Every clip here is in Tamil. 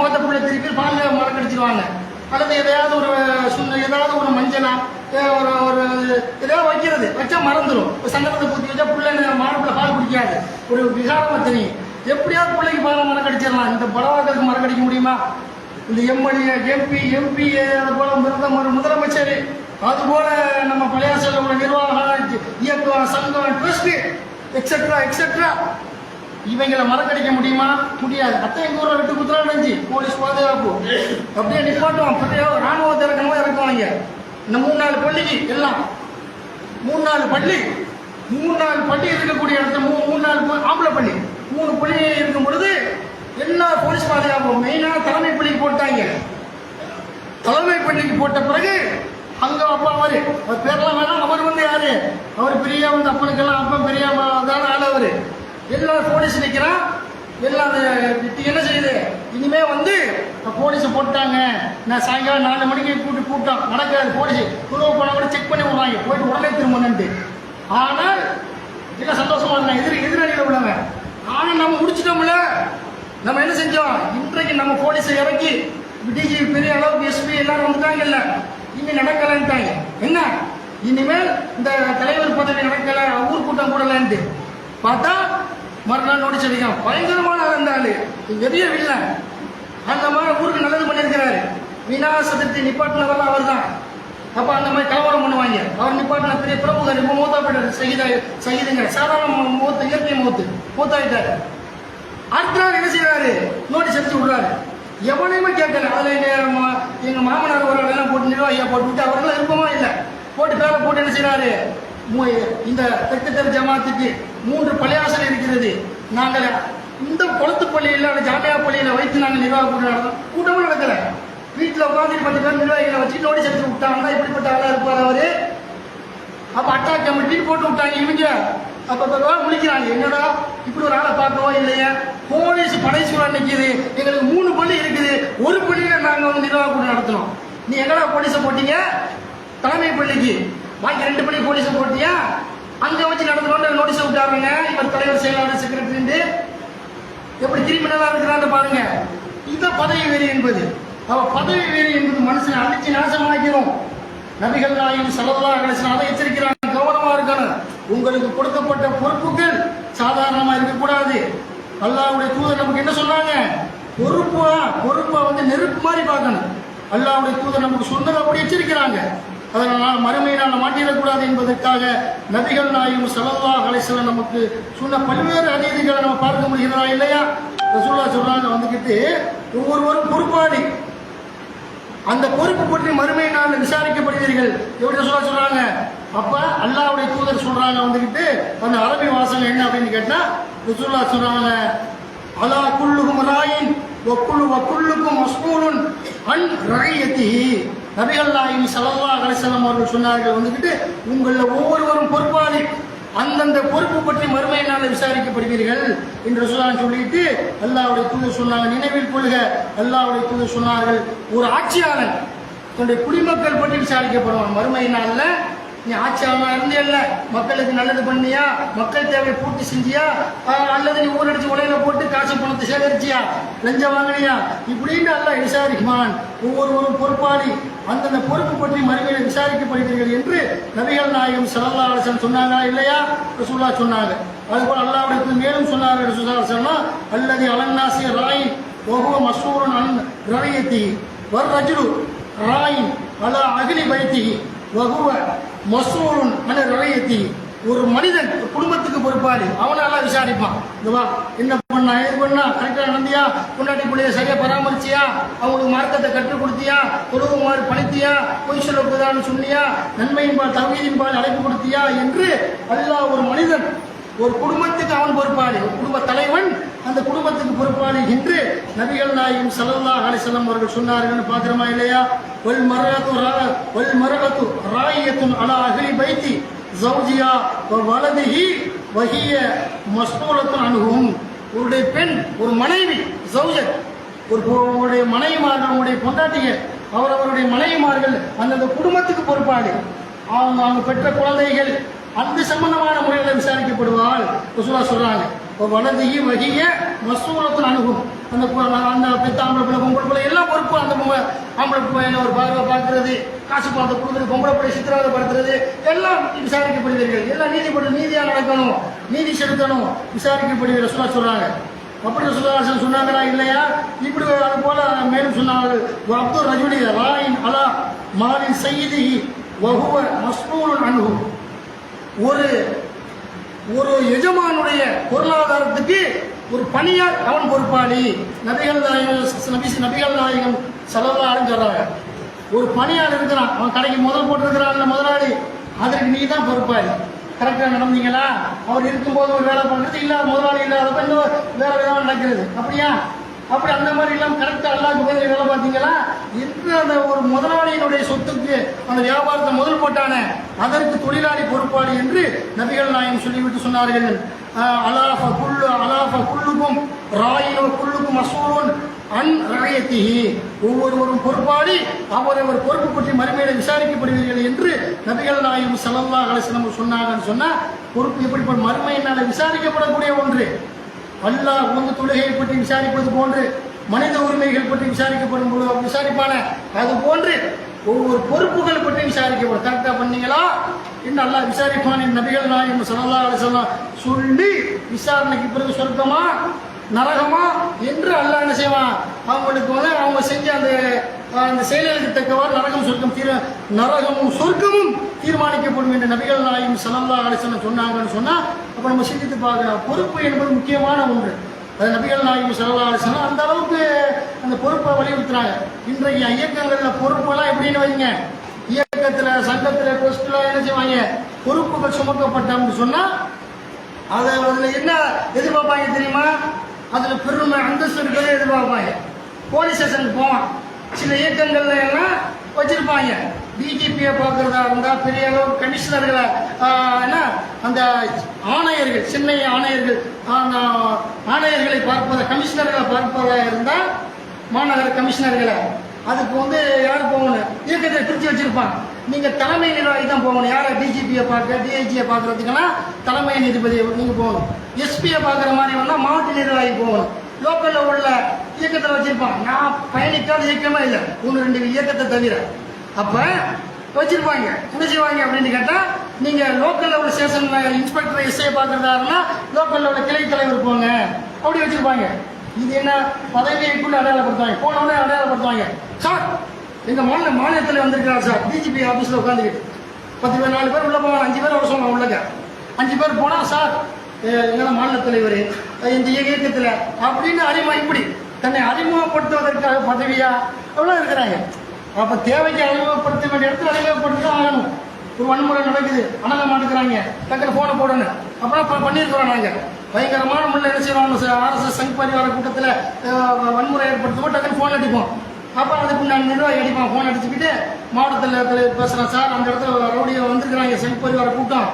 முகத்தை புள்ள திருப்பி பாலில் மறக்கடிச்சிருவாங்க. அல்லது எதையாவது ஏதாவது ஒரு மஞ்சனா ஒரு எதாவது வைக்கிறது வச்சா மறந்துடும். சந்தனத்தை ஊற்றி வச்சா பிள்ளை மாடுப்புல பால் குடிக்காது. ஒரு விசாரமாக தெரியும். எப்படியாவது பிள்ளைக்கு பாலை மறக்கடிச்சிடலாம். இந்த பலவாக்களுக்கு மறக்கடிக்க முடியுமா? இந்த எம்எல்ஏ எம்பி அது போல பிரதமர் முதலமைச்சர் அது போல நம்ம பழையாசல உள்ள நிர்வாகம் இயக்கம் சங்கம் ட்ரஸ்ட் எக்ஸெட்ரா எக்ஸெட்ரா இவங்களை மறக்கடிக்க முடியுமா? முடியாது. அத்தை எங்க ஊரில் விட்டு குத்துறா நினைச்சு போலீஸ் பாதுகாப்பு அப்படியே நிப்பாட்டுவோம். ராணுவத்தை இறக்கணுமோ இறக்குவாங்க. இந்த 3-4 பள்ளிக்கு எல்லாம் 3-4 பள்ளி இருக்கக்கூடிய இடத்துல 3-4 ஆம்பளை பள்ளி 3 பள்ளி இருக்கும் பொழுது எல்லா போலீஸ் பாதுகாப்பும் மெயினான தலைமை பள்ளிக்கு போட்டாங்க. தலைமை பள்ளிக்கு போட்ட பிறகு அங்க அப்பா அவர் பேரெல்லாம் வேணாம். அவர் வந்து யாரு? அவர் பெரிய வந்து அப்பனுக்கெல்லாம் அப்பா பெரிய தான ஆள். அவரு எல்லா போலீஸ் நிற்கிறான். எல்லாம் என்ன செய்யுது? இனிமே வந்து போலீஸை போட்டாங்க. நான் சாயங்காலம் 4 மணிக்கு கூட்டம் நடக்காது. போலீஸ் குழுவை போன கூட செக் பண்ணி விடுவாங்க. போயிட்டு உடனே திரும்பணுன்ட்டு. ஆனால் என்ன சந்தோஷமா இருந்தாங்க எதிரணியில் உள்ளவங்க. ஆனால் நம்ம முடிச்சிட்டோம்ல. நம்ம என்ன செஞ்சோம்? இன்றைக்கு நம்ம போலீஸை இறக்கி டிஜி பெரிய அளவுக்கு எஸ்பி எல்லாரும் வந்துட்டாங்கல்ல. இனி நடக்கலன்ட்டாங்க. என்ன இனிமேல் இந்த தலைவர் பதவி நடக்கல, ஊர் கூட்டம் கூடலன்ட்டு பார்த்தா மறுநாள் நோட்டீஸ் அடிக்கலாம். பயங்கரமான இருந்தாரு பெரிய வில்ல. அந்த மாதிரி ஊருக்கு நல்லது பண்ணியிருக்கிறாரு. விநாயகர் சதுர்த்தி நிப்பாட்டினவரெல்லாம் அவர் தான். அப்போ அந்த மாதிரி கலவரம் பண்ணுவாங்க. அவர் நிப்பாட்டின பெரிய பிரமுகர். இப்போ மூத்தா போயிட்டாரு. சகிதுங்க சாதாரண மூத்த இயற்கை மூத்தாயிட்டாரு. அடுத்த நாள் என்ன செய்யறாரு? நோட்டீஸ் அடிச்சு விடுறாரு. எவனையுமே கேட்கல. அதில் எங்க மாமனார் ஒரு எல்லாம் போட்டு நிர்வாகியா போட்டு விட்டு அவரெல்லாம் விருப்பமா இல்லை. போட்டு பேரை போட்டு என்ன செய்யறாரு? இந்த தெற்கு ஜமாத்துக்கு 3 பள்ளியாசல் இருக்கிறது. நாங்கள் இந்த குளத்து பள்ளியில் ஜாமியா பள்ளியில வைத்து நாங்கள் நிர்வாக கூட்டம் நடந்தோம். கூட்டமும் நடக்கல. வீட்டில் உட்காந்து 10 பேர் நிர்வாகிகளை வச்சு நோட்டீஸ் அடிச்சு விட்டாங்கன்னா இப்படிப்பட்ட ஆளா இருப்பார் அவரு. அப்ப அட்டாக் கமிட்டின்னு போட்டு விட்டாங்க இவங்க. அப்ப முழிக்கிறாங்க. என்னடா இப்படி ஒரு ஆளை பார்க்கவோ இல்லையா? போலீஸ் படைசூழல் நிற்கிது. எங்களுக்கு 3 பள்ளி இருக்குது. ஒரு பள்ளியில நாங்க வந்து நிர்வாக கூட்டம் நடத்தணும். நீ எங்கடா போலீஸை போட்டீங்க? தலைமை பள்ளிக்கு. பாக்கி 2 பள்ளி போலீஸை போட்டியா? அங்க வச்சு நடத்தணும்னு நோட்டீஸ் விட்டாருங்க. இவர் தலைவர் செயலாளர் செக்ரட்டரி எப்படி கிரிமினலா இருக்கிறான்னு பாருங்க. இந்த பதவி வெறி என்பது பதவி வெறி என்பது மனுஷனை அழிச்சு நாசமாக்கிறோம். நபிகள் நாயகம் ஸல்லல்லாஹு அலைஹி வஸல்லம் அதை எச்சரிக்கிறாங்க. கவனமா இருக்கணும். உங்களுக்கு கொடுக்கப்பட்ட பொறுப்புகள் சாதாரணமா இருக்கக்கூடாது. அல்லாஹ்வுடைய தூதர் நமக்கு என்ன சொன்னாங்க? பொறுப்பா வந்து நெருப்பு மாதிரி பார்க்கணும். அல்லாஹ்வுடைய தூதர் நமக்கு சொன்னதை அப்படி எச்சரிக்கிறாங்க. அதனால் மறுமையினால் மாட்டிடக்கூடாது என்பதற்காக நபிகள் நாயகம் ஸல்லல்லாஹு அலைஹி வஸல்லம் நமக்கு சொன்ன பல்வேறு ஹதீஸ்களை நம்ம பார்க்க முடிகிறதா இல்லையா? ரசூலுல்லாஹ் சொல்றாங்க வந்துகிட்டு ஒவ்வொருவரும் பொறுப்பாளி. அந்த பொறுப்பு பற்றி மறுமை நாள் விசாரிக்கப்படுவீர்கள். எப்படி சொல்றாங்க? அப்ப அல்லாஹ்வுடைய தூதர் சொல்றாங்க வந்துகிட்டு அந்த அரபி வாசகம் என்ன அப்படின்னு கேட்டா ரசூலுல்லாஹ் சொல்றாங்க அலா குல்லுகும் ராயின் வக்குல்லுக்கும் மஸ்ஊலுன் அன் ரஇயத்திஹி. நபிகள் நாயகம் ஸல்லல்லாஹு அலைஹி வஸல்லம் அவர்கள் சொன்னார்கள் வந்துகிட்டு உங்கள ஒவ்வொருவரும் பொறுப்பாளி. அந்தந்த பொறுப்பு பற்றி மறுமை நாள் விசாரிக்கப்படுவீர்கள் என்று சொல்லிட்டு அல்லாஹ்வுடைய தூதர் சொன்னாங்க. நினைவில் கொள்க அல்லாஹ்வுடைய தூதர் சொன்னார்கள் ஒரு ஆட்சியாளன் தன்னுடைய குடிமக்கள் பற்றி விசாரிக்கப்படுவான் மறுமை நாள்ல. நீ ஆட்சியாளனா இருந்தே இல்ல, மக்களுக்கு நல்லது பண்ணியா, மக்கள் தேவை பூர்த்தி செஞ்சியா, அல்லது நீ ஊரடிச்சு உலையில போட்டு காசு பணத்தை சேகரிச்சியா, லஞ்சம் வாங்கினியா, இப்படின்னு அல்லாஹ் விசாரிக்குமான். ஒவ்வொருவரும் பொறுப்பாளி. அந்தந்த பொறுப்பு பற்றி மறுமையில் விசாரிக்கப்படுகிறீர்கள் என்று நபிகள் நாயகம் ஸல்லல்லாஹு அலைஹி வஸல்லம் சொன்னாங்களா இல்லையா? ரசூலுல்லாஹ் சொன்னாங்க. அதுபோல் அல்லாஹ்வுடைய மேலும் சொன்னார்கள் ரசூலுல்லாஹ் சொன்னா அல்லதி அலன்னாசி ராயின் வஹுவ மஸ்ஊலுன் அன் ரஇயத்தி வர்ரஜுலு ராயின் அலா அஹ்லி பைத்திஹி வஹுவ மஸ்ஊலுன் அன் ரஇயத்தி. ஒரு மனிதன் குடும்பத்துக்கு பொறுப்பாளி. அவனால விசாரிப்பான். என்ன பண்ணா, ஏது பண்ணா, கரெக்டா நடந்தியா, பொண்டாட்டி பிள்ளைய சரியா பராமரிச்சியா, அவங்களுக்கு மார்க்கத்தை கற்றுக் கொடுத்தியா, தொழுவுமாறு பணித்தியா, பொய் சொல்லக்கூடாதுன்னு சொன்னியா, நன்மையின்பால் தவீதின்பால் அழைப்பு கொடுத்தியா என்று அல்லாஹ் ஒரு மனிதன் ஒரு குடும்பத்துக்கு அவன் பொறுப்பாளி. ஒரு குடும்ப தலைவன் அந்த குடும்பத்துக்கு பொறுப்பாளி என்று நபிகள் நாயகம் ஸல்லல்லாஹு அலைஹி வஸல்லம் அவர்கள் சொன்னார்கள். பார்க்கிறோமா இல்லையா? வல் மர்அத்து ராயியத்துன் அலா அஹ்லி பைத்தி ஜௌஜியா வலதிஹி வஹிய மஸ்ஊலத்துன் அன்ஹும். ஒரு பெண், ஒரு மனைவி, ஜௌஜத், ஒரு மனைவிமார்கள், அவருடைய பொண்டாட்டிகள், அவருடைய மனைவிமார்கள் அந்தந்த குடும்பத்துக்கு பொறுப்பாளி. அவங்க பெற்ற குழந்தைகள் அந்த சம்பந்தமான முறையில் விசாரிக்கப்படுவாள் ரசூலுல்லாஹ் சொல்றாங்க. வலதிகி வகிய மசூலத்தில் அணுகும். அந்த பெத்த ஆம்பளை பிள்ளை பொம்பளை பிள்ளை எல்லாம் பொறுப்பு. அந்த ஆம்பளை பிள்ளை ஒரு பார்வை பார்க்கறது, காசு பணத்தை கொடுக்குறது, பொம்பளை பிள்ளை சித்திரவதைப்படுத்துறது எல்லாம் விசாரிக்கப்படுவீர்கள். எல்லாம் நீதியாக நடக்கணும், நீதி செலுத்தணும், விசாரிக்கப்படுவீர்கள் ரசூலா சொல்றாங்க. அப்படி ரசூலுல்லாஹி சொன்னாங்களா இல்லையா? இப்படி அது போல மேலும் சொன்னார்கள், அப்துல் ரஜுலி ராயின் அலா மாலின் சையிதிஹி வஹுவ மஸ்ஊலுன் அன்ஹு. ஒரு எஜமானுடைய பொருளாதாரத்துக்கு ஒரு பணியார் அவன் பொறுப்பாளி. நபிகள் நாயகம் ஸல்லல்லாஹு அலைஹி சொல்றாங்க, ஒரு பணியார் இருக்கிறான், அவன் கடைக்கு முதல் போட்டிருக்கிறான் முதலாளி, அதற்கு நீ தான் பொறுப்பாளி. கரெக்டாக நடந்தீங்களா? அவர் இருக்கும்போது ஒரு வேலை பண்ணுறது, இல்லாத முதலாளி இல்லாதப்ப இன்னும் வேற விதமாக நடக்கிறது. அப்படியா? அப்படி அந்த மாதிரி இல்லாமல் கரெக்டாக அல்லாஹ்வுக்கு பதில் வேலை பார்த்தீங்களா? இன்று அந்த ஒரு முதலாளியினுடைய சொத்துக்கு அந்த வியாபாரத்தை முதல் போட்டானே அதற்கு தொழிலாளி பொறுப்பாளி என்று நபிகள் நாயகம் சொல்லிவிட்டு சொன்னார்கள். அலாஃப குல்லுக்கும் ராயினோ குல்லுக்கும் மஸ்ஊலுன் அன் ரஅயத்திஹி. ஒவ்வொருவரும் பொறுப்பாளி, அவரவர் பொறுப்பு பற்றி மறுமையில விசாரிக்கப்படுவீர்கள் என்று நபிகள் நாயகம் ஸல்லல்லாஹு அலைஹி வஸல்லம் சொன்னாங்கன்னு சொன்னா, பொறுப்பு எப்படிப்பட்ட மறுமையினால விசாரிக்கப்படக்கூடிய ஒன்று. அல்லாஹ் தொழுகையை பற்றி விசாரிப்பது போன்று, மனித உரிமைகள் பற்றி விசாரிப்பான அது போன்று ஒவ்வொரு பொறுப்புகள் பற்றி விசாரிக்கப்படும். கரெக்டா பண்ணீங்களா என்று அல்லாஹ் விசாரிப்பான். நபிகள் நாயகம் ஸல்லல்லாஹு அலைஹி வஸல்லம் சொல்லி விசாரணைக்கு பிறகு சொர்க்கமா நரகமா என்று அல்லாஹ் என்ன செய்வான், அவங்களுக்கு அவங்க செஞ்ச அந்த செயல்களுக்கு தக்கவாறு நரகமும் சொர்க்கமும் தீர்மானிக்கப்படும் என்று நபிகள் நாயகம் ஸல்லல்லாஹு அலைஹி வஸல்லம் சொன்னாங்கன்னு சொன்னா, அப்ப நம்ம சிந்தித்து பார்க்கலாம். பொறுப்பு என்பது முக்கியமான ஒன்று. அது நபிகள் நாயகம் ஸல்லல்லாஹு அலைஹி வஸல்லம் அந்த அளவுக்கு அந்த பொறுப்பை வலியுறுத்துறாங்க. இன்றைய இயக்கங்கள்ல பொறுப்பெல்லாம் எப்படின்னு வைங்க, இயக்கத்துல சங்கத்துல ட்ரஸ்ட்ல என்ன செய்வாங்க, பொறுப்புகள் சுமக்கப்பட்டோம்னு சொன்னா அதுல என்ன எதிர்பார்ப்பாங்க தெரியுமா? அதுல பெருமை அந்தஸ்து இருக்கிறத எதிர்பார்ப்பாங்க. போலீஸ் ஸ்டேஷனுக்கு போவான், சில இயக்கங்கள்ல எல்லாம் வச்சிருப்பாங்க, டிஜிபியை பார்க்கறதா இருந்தா பெரிய அளவு கமிஷனர்களை அந்த ஆணையர்கள், சென்னை ஆணையர்கள், அந்த ஆணையர்களை பார்ப்பத கமிஷனர்களை பார்ப்பதாக இருந்தால் மாநகர கமிஷனர்களை, அதுக்கு யார் போகணும், இயக்கத்தை பிரித்து வச்சிருப்பாங்க. நீங்க தலைமை நிர்வாகி தான் போகணும். யாரை? டிஜிபியை பார்க்க, டிஐஜியை பார்க்கறதுக்குன்னா தலைமை நீதிபதி நீங்க போகணும். எஸ்பியை பார்க்குற மாதிரி வந்தால் மாவட்ட நிர்வாகி போகணும். லோக்கல்ல உள்ள இயக்கத்தில் வச்சிருப்பாங்க. நான் பயணிக்காத இயக்கமே இல்லை, 1-2 இயக்கத்தை தவிர. அப்ப வச்சிருப்பாங்க. என்ன செய்வாங்க அப்படின்னு கேட்டா, நீங்க லோக்கல்ல உள்ள ஸ்டேஷன்ல இன்ஸ்பெக்டர் எஸ்ஐ பார்க்கறதா இருந்தா லோக்கல்ல உள்ள கிளை தலைவர் போங்க, அப்படி வச்சிருப்பாங்க. இது என்ன பதவியைக்குள்ள அடையாளப்படுத்துவாங்க. போனவொடனே அடையாளப்படுத்துவாங்க. சார் எங்க மாநிலத்தில் வந்திருக்கிறார் சார், டிஜிபி ஆபீஸ்ல உட்காந்துக்கிட்டு 10 பேர் 4 பேர் உள்ள போவாங்க, 5 பேர் வர சொல்லுவாங்க. உள்ளங்க 5 பேர் போனா, சார் எங்களோட மாநில தலைவர் இந்த இயக்கத்தில் அப்படின்னு இப்படி தன்னை அறிமுகப்படுத்துவதற்காக பதவியா எவ்வளவு இருக்கிறாங்க. அப்ப தேவைக்கு அறிமுகப்படுத்த வேண்டிய இடத்துல அறிமுகப்படுத்த ஆகணும். ஒரு வன்முறை நடக்குது, அணங்க மாட்டுக்கிறாங்க, டக்குனு போனை போடணும். அப்புறம் பண்ணியிருக்கிறோம் நாங்க பயங்கரமான முள்ள என்ன செய்வாங்க, ஆர்எஸ்எஸ் சங் பரிவார கூட்டத்தில் வன்முறை ஏற்படுத்துவோம், டக்குனு போன் அடிப்போம். அப்போ அதுக்கு நான் நிர்வாகி அடிப்பான், போன் அடிச்சுக்கிட்டு மாவட்டத்தில் பேசுகிறேன் சார், அந்த இடத்துல ரவுடியை வந்திருக்கிறாங்க, சங் பரிவார கூட்டம்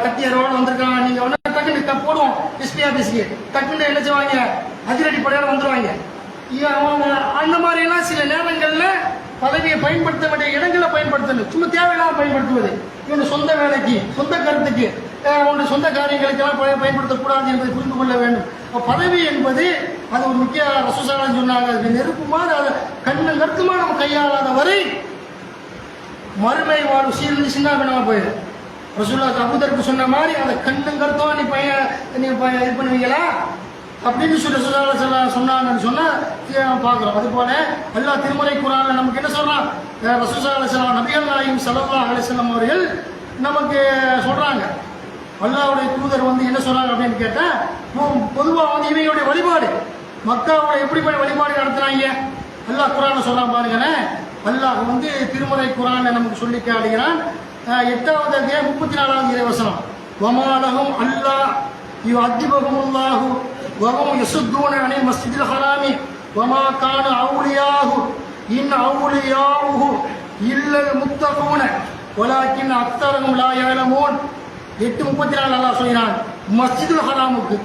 கட்டிய ரோடு வந்திருக்காங்க, நீங்க டக்குன்னு போடுவோம் எஸ்பி ஆபீஸ்க்கு, டக்குன்னு என்ன செய்வாங்க, அதிரடி படையோட வந்துருவாங்க. அவங்க அந்த மாதிரி எல்லாம் சில நேரங்கள்ல பதவியை பயன்படுத்த வேண்டிய இடங்களை பயன்படுத்தணும், சும்மா தேவையில்லாம பயன்படுத்துவது. இவங்க சொந்த வேலைக்கு, சொந்த கருத்துக்கு, அவங்களுடைய சொந்த காரியங்களுக்கெல்லாம் பயன்படுத்தக்கூடாது என்பதை புரிந்து கொள்ள வேண்டும். பதவி என்பது அது ஒரு முக்கிய ரசூலுல்லாஹி சொன்னாங்க, அது நெருப்புமாறு அதை கண்ணு கருத்துமா நம்ம கையாளாத வரை மறுமை வாழ்வு சீர்ந்து சின்னாபின்னமா போயிடும். ரசூலுல்லாஹி அபூதருக்கு சொன்ன மாதிரி அதை கண்ணும் கருத்தம் நீ இது பண்ணுவீங்களா அப்படின்னு ரசூலுல்லாஹி சொன்னாங்கன்னு சொன்னா பார்க்கிறோம். அது போல அல்லாஹ் திருமறை குர்ஆன்ல நமக்கு என்ன சொல்றான், ரசூலுல்லாஹி நபிகள் நாயகம் ஸல்லல்லாஹு அலைஹி வஸல்லம் அவர்கள் நமக்கு சொல்றாங்க. அல்லாஹ்வுடைய தூதர் என்ன சொல்றாங்க அப்படின்னு கேட்டா, பொதுவாக இவங்களுடைய வழிபாடு மக்காவோட எப்படி வழிபாடு நடத்துறாங்க அல்லாஹ் குர்ஆன்ல சொல்றான் பாருங்களேன். அல்லாஹ் திருமறை குர்ஆன்ல நமக்கு சொல்லி காட்டுகிறான். 8வது அத்தியாயம் 34வது வசனம், வமாலஹும் அல்லாஹ் யுஅதிபஹுமுல்லாஹு வஹும் யசுத்தூன அனில் மஸ்ஜிதில் ஹராமி வமா கான அவுலியாஹு இன் அவுலியாஹு இல்லல் முத்தகூன வலாக்கின் அக்தரஹும் லா யஅலமூன். 8:34 அல்லாஹ் சொல்கிறான், மஸ்ஜிதுல் ஹராமுக்கு